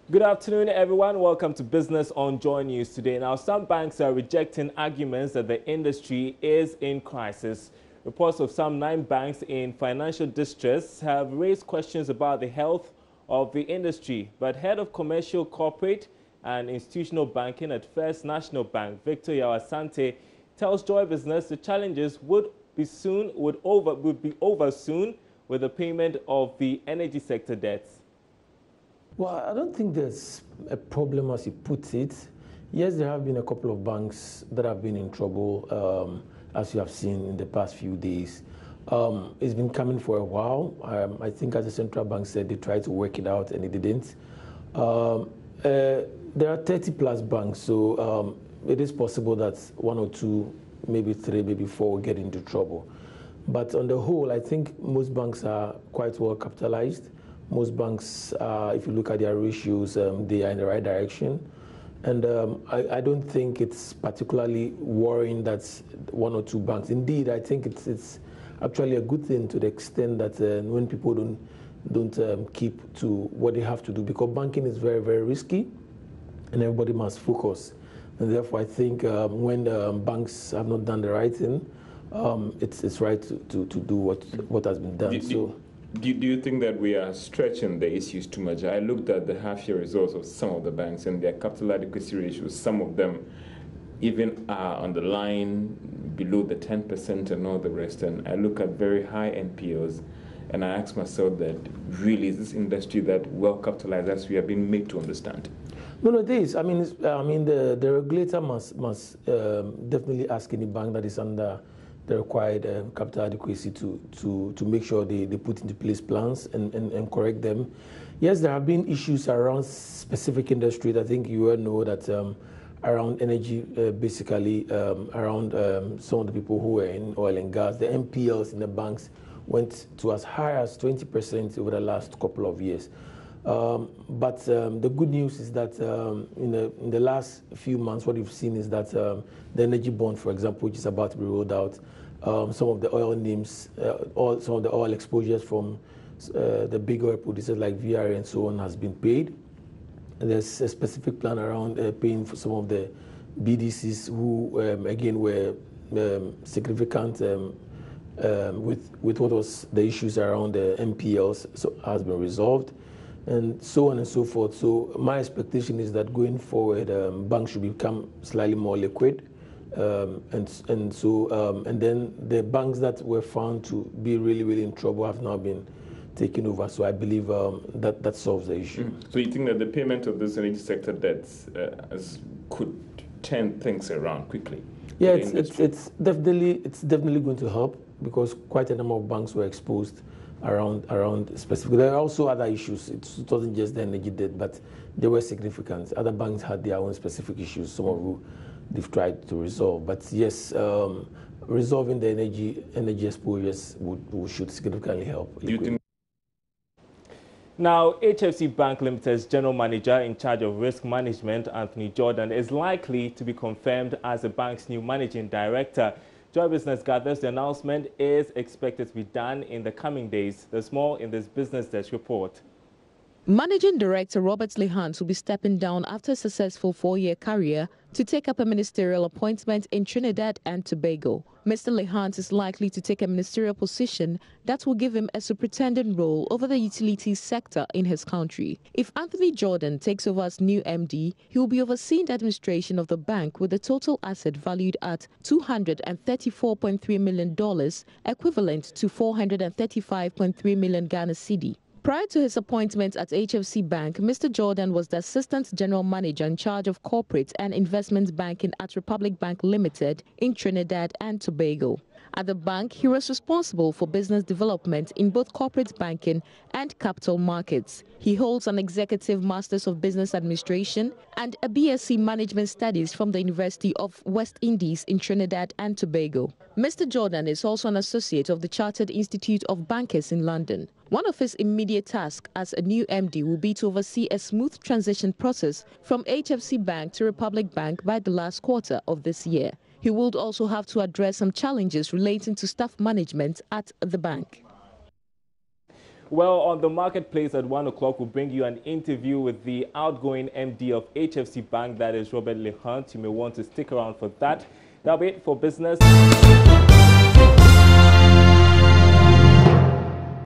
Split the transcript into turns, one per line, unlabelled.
Good afternoon, everyone. Welcome to Business on Joy News today. Now, some banks are rejecting arguments that the industry is in crisis. Reports of some 9 banks in financial distress have raised questions about the health of the industry. But head of commercial, corporate and institutional banking at First National Bank, Victor Yawasante, tells Joy Business the challenges would be over soon with the payment of the energy sector debts.
Well, I don't think there's a problem as he puts it. Yes, there have been a couple of banks that have been in trouble, as you have seen in the past few days. It's been coming for a while. I think, as the central bank said, they tried to work it out and it didn't. There are 30 plus banks, so it is possible that 1 or 2, maybe 3, maybe 4 will get into trouble. But on the whole, I think most banks are quite well capitalized. Most banks, if you look at their ratios, they are in the right direction. And I don't think it's particularly worrying that 1 or 2 banks. Indeed, I think it's actually a good thing to the extent that when people don't keep to what they have to do, because banking is very, very risky and everybody must focus. And therefore, I think when banks have not done the right thing, it's right to do what has been done.
Do you think that we are stretching the issues too much? I looked at the half-year results of some of the banks and their capital adequacy ratios. Some of them even are on the line below the 10% and all the rest. And I look at very high NPLs and I ask myself that really is this industry that well capitalized as we have been made to understand?
No, it is. I mean, the regulator must definitely ask any bank that is under the required capital adequacy to make sure they put into place plans and correct them. Yes, there have been issues around specific industries. I think you all know that around energy, basically around some of the people who were in oil and gas, the NPLs in the banks went to as high as 20% over the last couple of years. But the good news is that in the last few months, what we've seen is that the energy bond, for example, which is about to be rolled out, some of the oil names, some of the oil exposures from the big oil producers like VRA and so on has been paid. And there's a specific plan around paying for some of the BDCs who, again, were significant with what was the issues around the NPLs, so has been resolved, and so on and so forth. So my expectation is that going forward, banks should become slightly more liquid, and then the banks that were found to be really, really in trouble have now been taken over. So I believe that solves the issue.
So you think that the payment of this energy sector debts could turn things around quickly?
Yeah, it's definitely going to help, because quite a number of banks were exposed around specifically. There are also other issues. It wasn't just the energy debt, but they were significant. Other banks had their own specific issues, some of who they've tried to resolve. But yes, resolving the energy exposures should significantly help.
Now, HFC Bank Limited's General Manager in charge of risk management, Anthony Jordan, is likely to be confirmed as the bank's new managing director. Joy Business gathers the announcement is expected to be done in the coming days. There's more in this Business Desk report.
Managing Director Robert Lehans will be stepping down after a successful 4-year career to take up a ministerial appointment in Trinidad and Tobago. Mr. Lehans is likely to take a ministerial position that will give him a superintendent role over the utilities sector in his country. If Anthony Jordan takes over as new MD, he will be overseeing the administration of the bank with a total asset valued at $234.3 million, equivalent to 435.3 million Ghana cedi. Prior to his appointment at HFC Bank, Mr. Jordan was the Assistant General Manager in charge of corporate and investment banking at Republic Bank Limited in Trinidad and Tobago. At the bank, he was responsible for business development in both corporate banking and capital markets. He holds an Executive Masters of Business Administration and a BSc Management Studies from the University of West Indies in Trinidad and Tobago. Mr. Jordan is also an associate of the Chartered Institute of Bankers in London. One of his immediate tasks as a new MD will be to oversee a smooth transition process from HFC Bank to Republic Bank by the last quarter of this year. He would also have to address some challenges relating to staff management at the bank.
Well, on the marketplace at 1 o'clock, we'll bring you an interview with the outgoing MD of HFC Bank, that is Robert Lehant. You may want to stick around for that. That'll be it for business.